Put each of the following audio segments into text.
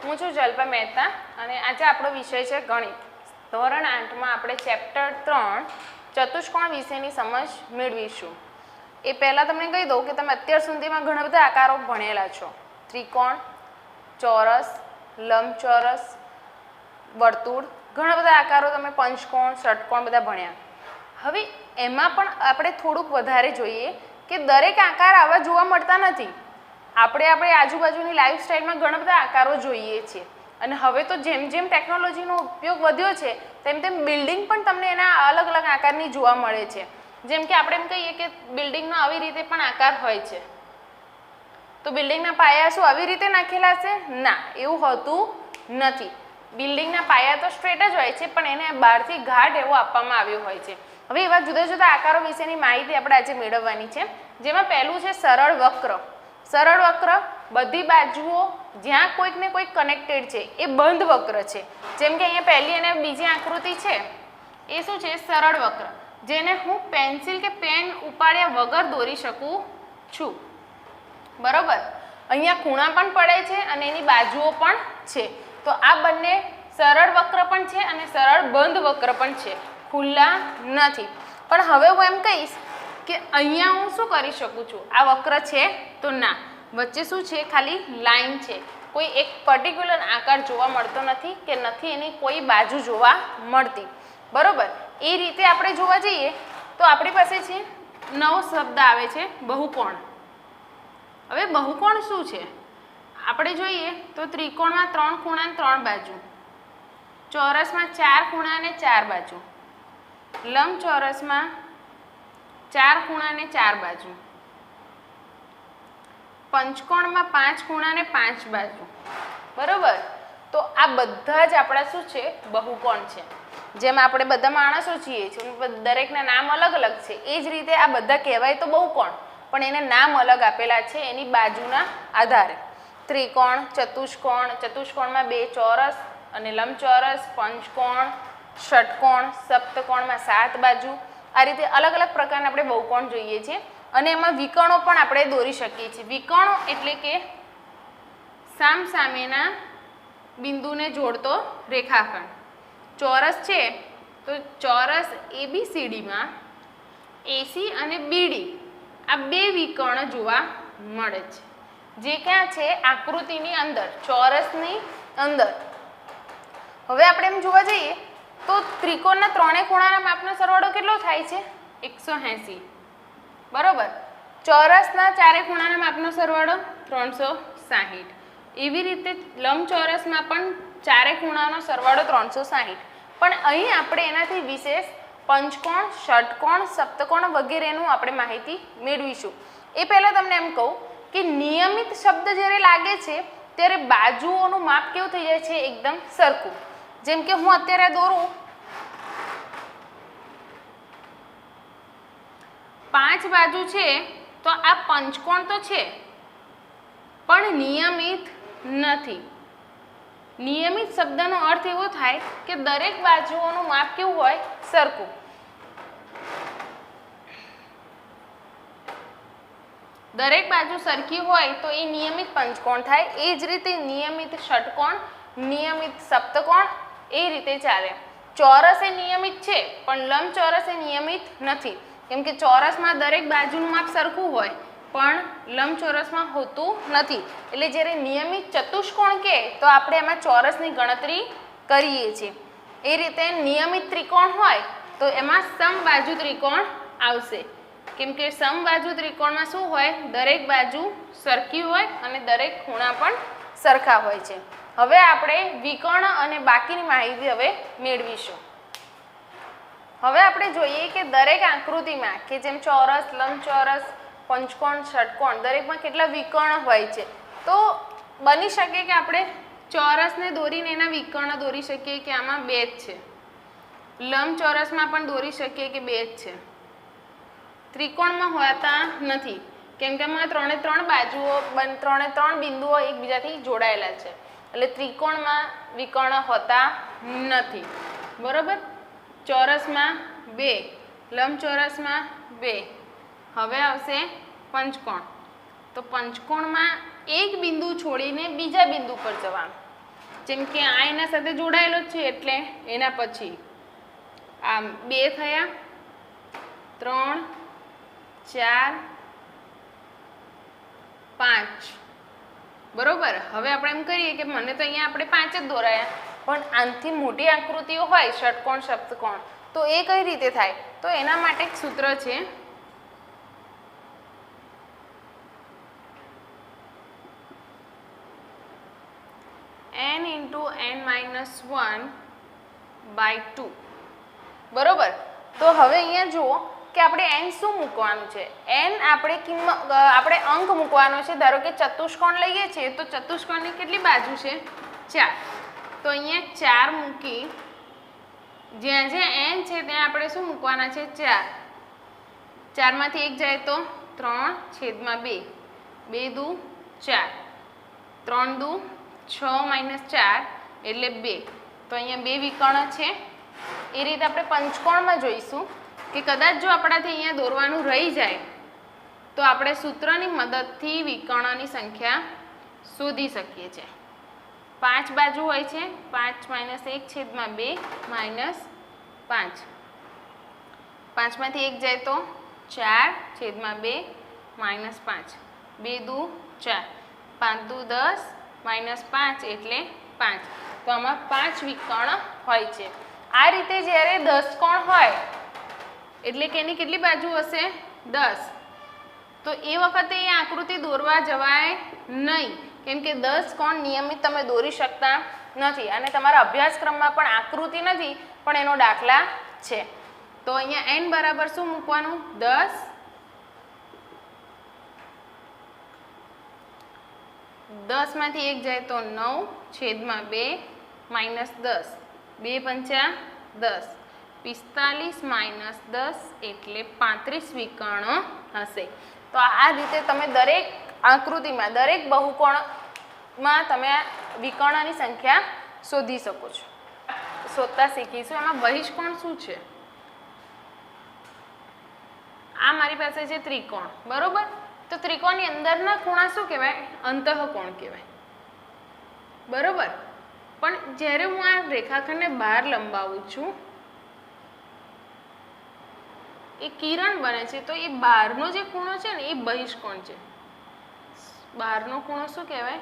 હું છું જલ્પા મહેતા અને આજે આપણો વિષય છે ગણિત. ધોરણ 8માં આપણે ચેપ્ટર 3 ચતુષ્કોણ વિશેની સમજ મેળવીશું. એ પહેલાં તમને કહી દઉં કે તમે અત્યાર સુધીમાં ઘણા બધા આકારો ભણેલા છો. ત્રિકોણ, ચોરસ, લંબચોરસ, વર્તુળ, ઘણા બધા આકારો તમે પંચકોણ, ષટકોણ બધા ભણ્યા. હવે એમાં પણ આપણે થોડુંક વધારે જોઈએ કે દરેક આકાર આવા જોવા મળતા નથી. આપણે આજુબાજુની લાઈફસ્ટાઈલમાં ઘણા બધા આકારો જોઈએ છીએ અને હવે તો જેમ જેમ ટેકનોલોજીનો ઉપયોગ વધ્યો છે તેમ તેમ બિલ્ડિંગ પણ તમને એના અલગ અલગ આકારની જોવા મળે છે. જેમ કે આપણે એમ કહીએ કે બિલ્ડિંગનો આવી રીતે પણ આકાર હોય છે, તો બિલ્ડિંગના પાયા શું આવી રીતે નાખેલા છે? ના, એવું હોતું નથી. બિલ્ડિંગના પાયા તો સ્ટ્રેટ જ હોય છે, પણ એને બહારથી ઘાટ એવો આપવામાં આવ્યો હોય છે. હવે એવા જુદા જુદા આકારો વિશેની માહિતી આપણે આજે મેળવવાની છે, જેમાં પહેલું છે સરળ વક્ર. સરળ વક્ર બધી બાજુઓ જ્યાં કોઈક ને કોઈક કનેક્ટેડ છે એ બંધ વક્ર છે. જેમ કે અહીંયા પહેલી અને બીજી આકૃતિ છે એ શું છે? સરળ વક્ર, જેને હું પેન્સિલ કે પેન ઉપાડ્યા વગર દોરી શકું છું. બરોબર, અહીંયા ખૂણા પણ પડે છે અને એની બાજુઓ પણ છે. તો આ બંને સરળ વક્ર પણ છે અને સરળ બંધ વક્ર પણ છે, ખુલ્લા નથી. પણ હવે હું એમ કહીશ કે અહીંયા હું શું કરી શકું છું? આ વક્ર છે તો ના, વચ્ચે શું છે? ખાલી લાઈન છે. કોઈ એક પર્ટિક્યુલર આકાર જોવા મળતો નથી કે નથી એની કોઈ બાજુ જોવા મળતી. બરોબર, એ રીતે આપણે જોવા જઈએ તો આપણી પાસે છે નવો શબ્દ આવે છે બહુકોણ. હવે બહુકોણ શું છે? આપણે જોઈએ તો ત્રિકોણમાં 3 ખૂણા અને 3 બાજુ, ચોરસમાં 4 ખૂણા અને 4 બાજુ, લંબચોરસમાં 4 ખૂણા અને 4 બાજુ, પંચકોણમાં 5 ખૂણા અને 5 બાજુ. બરોબર, તો આ બધા જ આપણા શું છે? બહુકોણ છે. જેમ આપણે બધા માણસો છીએ, દરેકના નામ અલગ અલગ છે, એ જ રીતે આ બધા કહેવાય તો બહુકોણ, પણ એને નામ અલગ આપેલા છે એની બાજુના આધારે. ત્રિકોણ, ચતુષ્કોણ, ચતુષ્કોણમાં 2 ચોરસ અને લંબચોરસ, પંચકોણ, ષટકોણ, સપ્તકોણમાં 7 બાજુ. આ રીતે અલગ અલગ પ્રકારના આપણે બહુકોણ જોઈએ છીએ અને એમાં વિકર્ણો પણ આપણે દોરી શકીએ છીએ. વિકર્ણો એટલે કે સામસામેના બિંદુને જોડતો રેખાખંડ. ચોરસ છે તો ચોરસ ABCDમાં AC અને BD આ બે વિકર્ણ જોવા મળે છે, જે ક્યાં છે? આકૃતિની અંદર, ચોરસની અંદર. હવે આપણે એમ જોવા જઈએ તો ત્રિકોણના ત્રણેય ખૂણાના માપનો સરવાળો કેટલો થાય છે? 180. બરોબર, ચોરસના ચારે ખૂણાના માપનો સરવાળો 360. એવી રીતે લંબચોરસમાં પણ ચારે ખૂણાનો સરવાળો 360. પણ અહીં આપણે એનાથી વિશેષ પંચકોણ, ષટકોણ, સપ્તકોણ વગેરેનું આપણે માહિતી મેળવીશું. એ પહેલાં તમને એમ કહું કે નિયમિત શબ્દ જ્યારે લાગે છે ત્યારે બાજુઓનું માપ કેવું થઈ જાય છે? એકદમ સરખું. જેમ કે હું અત્યારે દોરું 5 બાજુ છે તો આ પંચકોણ તો છે પણ નિયમિત નથી. નિયમિત શબ્દનો અર્થ એવો થાય કે દરેક બાજુઓનું માપ કેવું હોય? સરખું. દરેક બાજુ સરખી હોય તો એ નિયમિત પંચકોણ થાય. એ જ રીતે નિયમિત ષટકોણ, નિયમિત સપ્તકોણ, એ રીતે ચાલે. ચોરસ એ નિયમિત છે પણ લંબચોરસ એ નિયમિત નથી. કેમ કે ચોરસમાં દરેક બાજુનું માપ સરખું હોય પણ લંબચોરસમાં હોતું નથી. એટલે જ્યારે નિયમિત ચતુષ્કોણ કહે તો આપણે એમાં ચોરસની ગણતરી કરીએ છીએ. એ રીતે નિયમિત ત્રિકોણ હોય તો એમાં સમબાજુ ત્રિકોણ આવશે. કેમ કે સમબાજુ ત્રિકોણમાં શું હોય? દરેક બાજુ સરખી હોય અને દરેક ખૂણા પણ સરખા હોય છે. હવે આપણે વિકર્ણ અને બાકીની માહિતી હવે મેળવીશું. હવે આપણે જોઈએ કે દરેક આકૃતિમાં કે જેમ ચોરસ, લંબચોરસ, પંચકોણ, ષટકોણ દરેકમાં કેટલા વિકર્ણ હોય છે. તો બની શકે કે આપણે ચોરસને દોરીને એના વિકર્ણ દોરી શકીએ કે આમાં 2 જ છે. લંબચોરસમાં પણ દોરી શકીએ કે 2 જ છે. ત્રિકોણમાં હોતા નથી કેમ કે એમાં 3 બાજુઓ, 3 બિંદુઓ એકબીજાથી જોડાયેલા છે, એટલે ત્રિકોણમાં વિકર્ણ હોતા નથી. બરોબર, ચોરસમાં 2, લંબચોરસમાં 2. હવે આવશે પંચકોણ. તો પંચકોણમાં એક બિંદુ છોડીને બીજા બિંદુ પર જવાનું. જેમ કે આ એના સાથે જોડાયેલો જ છે એટલે એના પછી આમ 2 થયા, 3, 4, 5 બરોબર. હવે આપણે એમ કરીએ કે મને તો અહીંયા આપણે 5 જ દોરાયા, પણ આનાથી મોટી આકૃતિઓ હોય ષટકોણ સપ્તકોણ તો એ કઈ રીતે થાય? તો એના માટે એક સૂત્ર છે n × n-1/2 બરોબર. તો હવે અહીંયા જુઓ કે આપણે n શું મૂકવાનું છે? n આપણે અંક મૂકવાનો છે. ધારો કે ચતુષ્કોણ લઈએ છીએ તો ચતુષ્કોણની કેટલી બાજુ છે? 4. તો અહીંયા 4 મૂકી જ્યાં જ્યાં n છે ત્યાં આપણે શું મૂકવાના છે? 4. 4 માંથી 1 જાય તો 3/2. 2 દુ 4, 3 દુ 6 - 4 એટલે 2. તો અહીંયા 2 વિકર્ણ છે. એ રીતે આપણે પંચકોણમાં જોઈશું કે કદાચ જો આપણાથી અહીંયા દોરવાનું રહી જાય તો આપણે સૂત્રની મદદથી વિકર્ણની સંખ્યા શોધી શકીએ છીએ. 5 બાજુ હોય છે. 5 - 1/2 - 5. 5 માંથી 1 જાય તો 4/2 - 5. 2 દુ 4, 5 દુ 10 -5 એટલે 5. તો આમાં 5 વિકર્ણ હોય છે. આ રીતે જ્યારે 10 કોણ હોય એટલે કે એની કેટલી બાજુ હશે? 10. તો એ વખતે એ આકૃતિ દોરવા જવાય નહીં, કેમ કે 10 કોણ નિયમિત તમે દોરી શકતા નથી અને તમારા અભ્યાસક્રમમાં પણ આકૃતિ નથી પણ એનો દાખલા છે. તો અહીંયા n બરાબર શું મૂકવાનું? 10. 10 માંથી 1 જાય તો 9/2 - 10. 2 પંચા 10, 45 - 10 એટલે 35 વિકર્ણો હશે. તો આ રીતે તમે દરેક આકૃતિમાં દરેક બહુકોણમાં તમે વિકર્ણની સંખ્યા શોધી શકો છો. શોધતા શીખીશું. એમાં બહિષ્કોણ શું છે? આ મારી પાસે છે ત્રિકોણ બરોબર. તો ત્રિકોણની અંદરના ખૂણા શું કહેવાય? અંતઃકોણ કહેવાય બરોબર. પણ જ્યારે હું આ રેખાખંડને બહાર લંબાવું છું એ કિરણ બને છે તો એ બહારનો જે ખૂણો છે ને એ બહિષ્કોણ છે. બહારનો ખૂણો શું કહેવાય?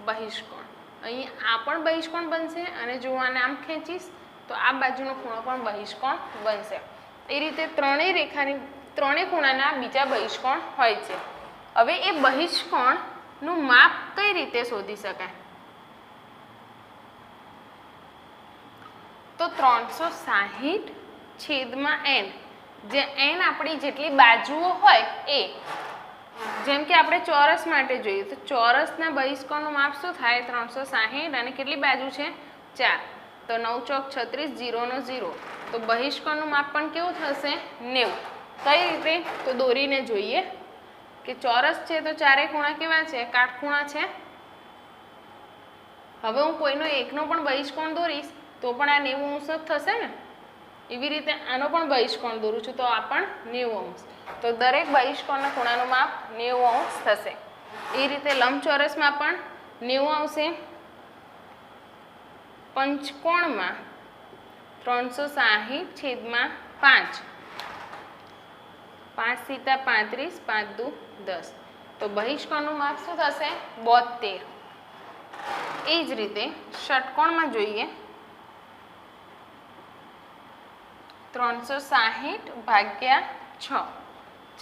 બહિષ્કોણ. અહીં આ પણ બહિષ્કોણ બનશે અને જો આને આમ ખેંચીશ તો આ બાજુનો ખૂણો પણ બહિષ્કોણ બનશે. એ રીતે ત્રણેય ખૂણાના બીજા બહિષ્કોણ હોય છે. હવે એ બહિષ્કોણનું માપ કઈ રીતે શોધી શકાય? તો 360/n, જે n આપણી જેટલી બાજુઓ હોય એ. જેમ કે આપણે ચોરસ માટે જોઈએ તો ચોરસના બહિષ્કોણનું માપ શું થાય? 360 અને કેટલી બાજુ છે? 4. તો 9 ચોક 36, 0 નો 0. તો બહિષ્કોણનું માપ પણ કેવું થશે? 90. કઈ રીતે? તો દોરીને જોઈએ કે ચોરસ છે તો ચારે ખૂણા કેવા છે? કાટખૂણા છે. હવે હું કોઈનો એકનો પણ બહિષ્કોણ દોરીશ તો પણ આ 90 અંશ જ થશે ને. એવી રીતે આનો પણ બહિષ્કોણ દોરું છું તો આ પણ 90 અંશ. તો દરેક બહિષ્કોણના ખૂણાનું માપ 90 અંશ થશે. એ રીતે લંબચોરસમાં પણ 90 આવશે. પંચકોણમાં 360/5. 5 સીતા 35, 5 દુ 10. તો બહિષ્કોણનું માપ શું થશે? 72. એ જ રીતે ષટકોણમાં જોઈએ 360/6.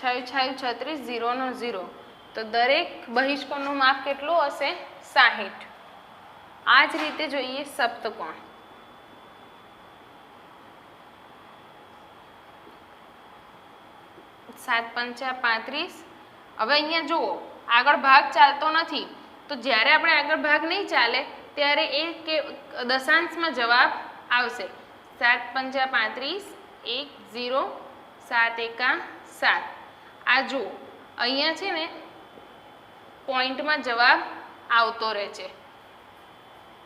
6 × 36, 0 નો 0. તો દરેક બહિષ્કોણનું માપ કેટલું હશે? 60. આ જ રીતે જોઈએ સપ્તકોણ. 7 પંચા 35. હવે અહીંયા જુઓ આગળ ભાગ ચાલતો નથી તો જ્યારે આપણે આગળ ભાગ નહીં ચાલે ત્યારે એ કે દશાંશમાં જવાબ આવશે. 7 પંચા 35, 1 0, 7 એકા 7. આ જુઓ અહીંયા છે ને પોઈન્ટમાં જવાબ આવતો રહે છે.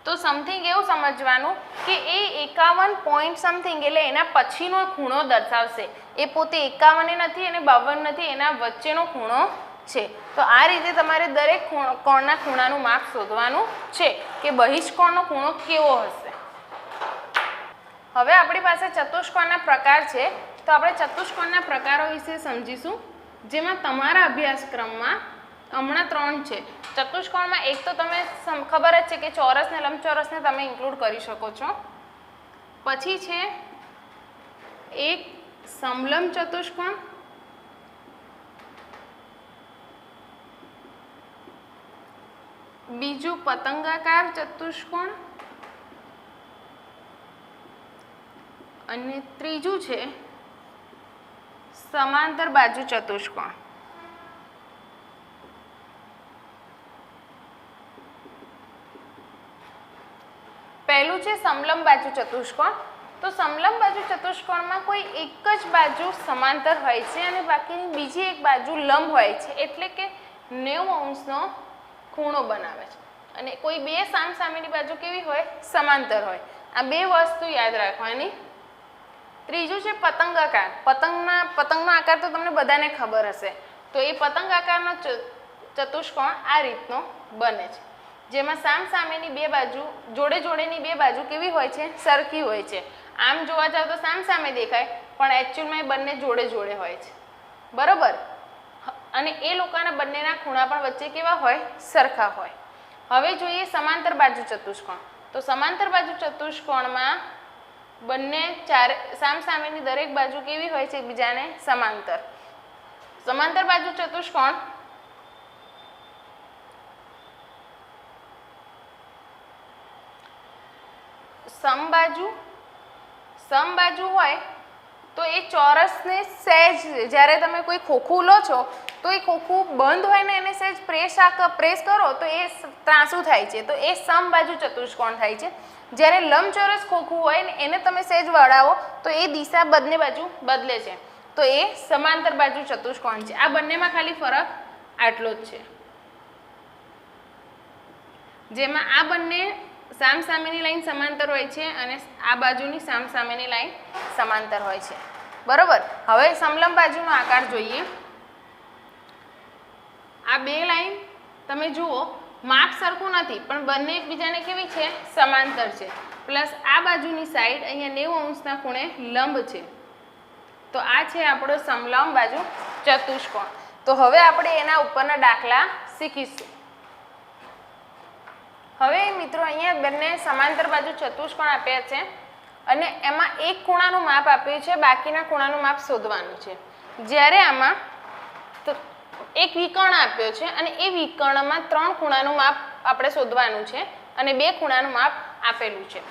તો સમથિંગ એવું સમજવાનું કે એ 51 પોઈન્ટ સમથિંગ એટલે એના પછીનો ખૂણો દર્શાવશે. એ પોતે 51 નથી અને 52 નથી, એના વચ્ચેનો ખૂણો છે. તો આ રીતે તમારે દરેક કોણના ખૂણાનું માપ શોધવાનું છે કે બહિષ્કોણનો ખૂણો કેવો હશે. હવે આપણી પાસે ચતુષ્કોણના પ્રકાર છે, તો આપણે ચતુષ્કોણના પ્રકારો વિશે સમજીશું, જેમાં તમારા અભ્યાસક્રમમાં હમણાં 3 છે. ચતુષ્કોણમાં એક તો તમે ખબર જ છે કે ચોરસ ને લંબચોરસને તમે ઇન્ક્લુડ કરી શકો છો. પછી છે એક સમલંબ ચતુષ્કોણ, બીજું પતંગાકાર ચતુષ્કોણ અને ત્રીજું છે સમાંતર બાજુ ચતુષ્કોણ. પહેલું છે સમલંબ બાજુ ચતુષ્કોણ. તો સમલંબ બાજુ ચતુષ્કોણમાં કોઈ એક જ બાજુ સમાંતર હોય છે અને બાકીની બીજી એક બાજુ લંબ હોય છે, એટલે કે 90 અંશનો ખૂણો બનાવે છે. અને કોઈ બે સામસામેની બાજુ કેવી હોય? સમાંતર હોય. આ બે વસ્તુ યાદ રાખવાની. ત્રીજું છે પતંગાકાર. પતંગનો આકાર તો તમને બધાને ખબર હશે. તો એ પતંગ આકારનો ચતુષ્કોણ આ રીતનો બને છે, જેમાં સામસામેની બે બાજુ જોડેની બે બાજુ કેવી હોય છે? સરખી હોય છે. આમ જોવા જાવ તો સામસામે દેખાય, પણ એકચ્યુઅલમાં એ બંને જોડે હોય છે, બરોબર. અને એ લોકોના બંનેના ખૂણા પણ વચ્ચે કેવા હોય? સરખા હોય. હવે જોઈએ સમાંતર બાજુ ચતુષ્કોણ. તો સમાંતર બાજુ ચતુષ્કોણમાં બંને સામસામેની દરેક બાજુ કેવી હોય છે? એકબીજાને સમાંતર. સમાંતર બાજુ ચતુષ્કોણ સમબાજુ હોય તો એ ચોરસને સહેજ, જ્યારે તમે કોઈ ખોખું લો છો તો એ ખોખું બંધ હોય ને એને સહેજ પ્રેસ કરો તો એ ત્રાંસું થાય છે, તો એ સમબાજુ ચતુષ્કોણ થાય છે. જ્યારે લંબચોરસ ખોખું હોય ને એને તમે સહેજ વળાવો તો એ દિશા બંને બાજુ બદલે છે, તો એ સમાંતર બાજુ ચતુષ્કોણ છે. આ બંનેમાં ખાલી ફરક આટલો જ છે, જેમાં આ બંને સામસામેની લાઈન સમાંતર હોય છે અને આ બાજુની સામસામેની લાઈન સમાંતર હોય છે, બરોબર. હવે સમલંબ બાજુનો આકાર જોઈએ. આ બે લાઈન તમે જુઓ, માપ સરખું નથી પણ બંને એકબીજાને કેવી છે? સમાંતર છે. પ્લસ આ બાજુની સાઈડ અહીંયા 90 અંશના ખૂણે લંબ છે. તો આ છે આપણો સમલંબ બાજુ ચતુષ્કોણ. તો હવે આપણે એના ઉપરના દાખલા શીખીશું. હવે મિત્રો અહીંયા બંને સમાંતર બાજુ ચતુષ્કોણ આપ્યા છે અને એમાં એક ખૂણાનું માપ આપ્યું છે, બાકીના ખૂણાનું માપ શોધવાનું છે. જ્યારે આમાં એક વિકર્ણ આપ્યો છે અને એ વિકર્ણમાં 3 ખૂણાનું માપ આપણે શોધવાનું છે અને 2 ખૂણાનું માપ આપેલું છે.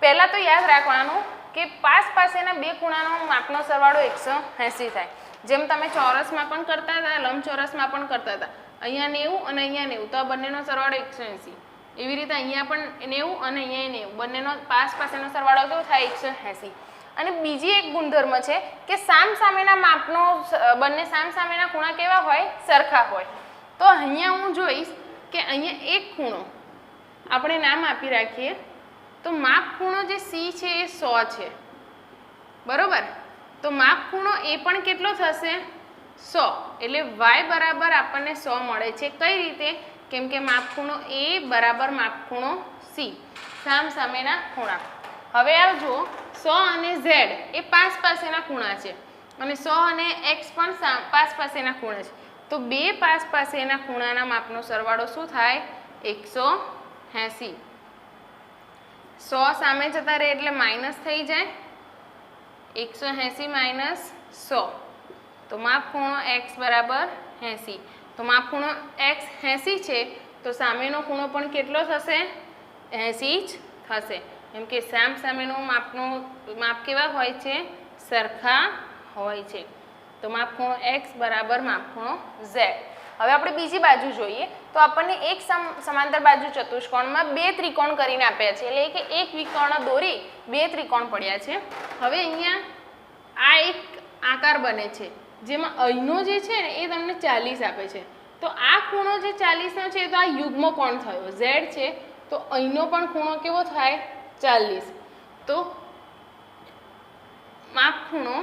પહેલાં તો યાદ રાખવાનું કે પાસેના 2 ખૂણાનો માપનો સરવાળો 180 થાય. જેમ તમે ચોરસમાં પણ કરતા હતા, લંબચોરસમાં પણ કરતા હતા. અહીંયા 90 અને અહીંયા 90, તો આ બંનેનો સરવાળો 180. એવી રીતે અહીંયા પણ 90 અને અહીંયા 90, બંનેનો પાસેનો સરવાળો કેવો થાય? 180. અને બીજી એક ગુણધર્મ છે કે સામસામેના માપનો બંને સામસામેના ખૂણા કેવા હોય? સરખા હોય. તો અહીંયા હું જોઈશ કે અહીંયા એક ખૂણો આપણે નામ આપી રાખીએ, તો માપ ખૂણો જે C છે એ 100 છે, બરોબર. તો માપ ખૂણો એ પણ કેટલો થશે? 100. એટલે y બરાબર આપણને 100 મળે છે. કઈ રીતે? કેમ કે માપ ખૂણો A બરાબર માપ ખૂણો C, સામસામેના ખૂણા. હવે આવજો, 100 અને Z એ પાસેના ખૂણા છે અને 100 અને x પણ પાસેના ખૂણા છે. તો બે પાસેના ખૂણાના માપનો સરવાળો શું થાય? 180. 100 સામે જતા રહે એટલે માઇનસ થઈ જાય. 180 માઇનસ 100, તો માપ ખૂણો x બરાબર 80. તો માપ ખૂણો x 80 છે, તો સામેનો ખૂણો પણ કેટલો થશે? 80 જ થશે. એમ કે સામેનો માપ કેવા હોય છે? સરખા હોય છે. તો માપ ખૂણો x બરાબર માપ ખૂણો z. હવે આપણે બીજી બાજુ જોઈએ તો આપણને એક સમાંતર બાજુ ચતુષ્કોણમાં 2 ત્રિકોણ કરીને આપ્યા છે, એટલે કે એક વિકર્ણ દોરી 2 ત્રિકોણ પડ્યા છે. હવે અહીંયા આ એક આકાર બને છે, જેમાં અહીંનો જે છે ને એ તમને 40 આપે છે. તો આ ખૂણો જે 40નો છે તો આ યુગ્મ કોણ થયો? z છે, તો અહીંનો પણ ખૂણો કેવો થાય? 40. તો માપ ખૂણો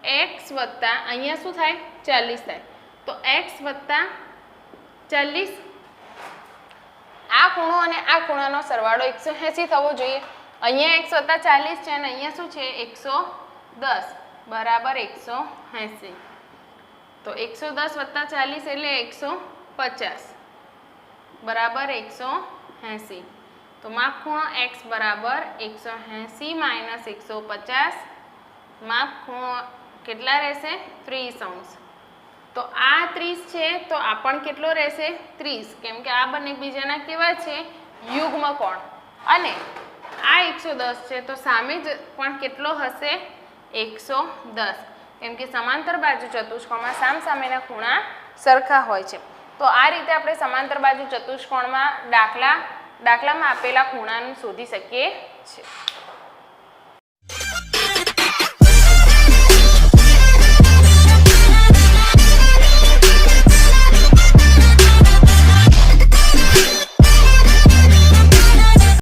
x વત્તા અહીંયા શું થાય? 40 થાય. તો x વત્તા 40 આ ખૂણો અને આ ખૂણાનો સરવાળો 180 થવો જોઈએ. અહીંયા x વત્તા 40 છે અને અહીંયા શું છે 110 બરાબર 180. તો 110 વત્તા 40 એટલે 150 બરાબર 180. તો માપ ખૂણો x બરાબર 180 માઇનસ 150 માપ ખૂણો કેટલા રહેશે 30 અંશ. તો આ 30 છે તો આ પણ કેટલો રહેશે 30 કેમ કે આ બંને એકબીજાના કેવા છે યુગ્મ કોણ. અને આ 110 છે તો સામે જ પણ કેટલો હશે 110 કેમ કે સમાંતર બાજુ ચતુષ્કોણમાં સામસામેના ખૂણા સરખા હોય છે. તો આ રીતે આપણે સમાંતર બાજુ ચતુષ્કોણમાં દાખલામાં આપેલા ખૂણાનું શોધી શકીએ છીએ.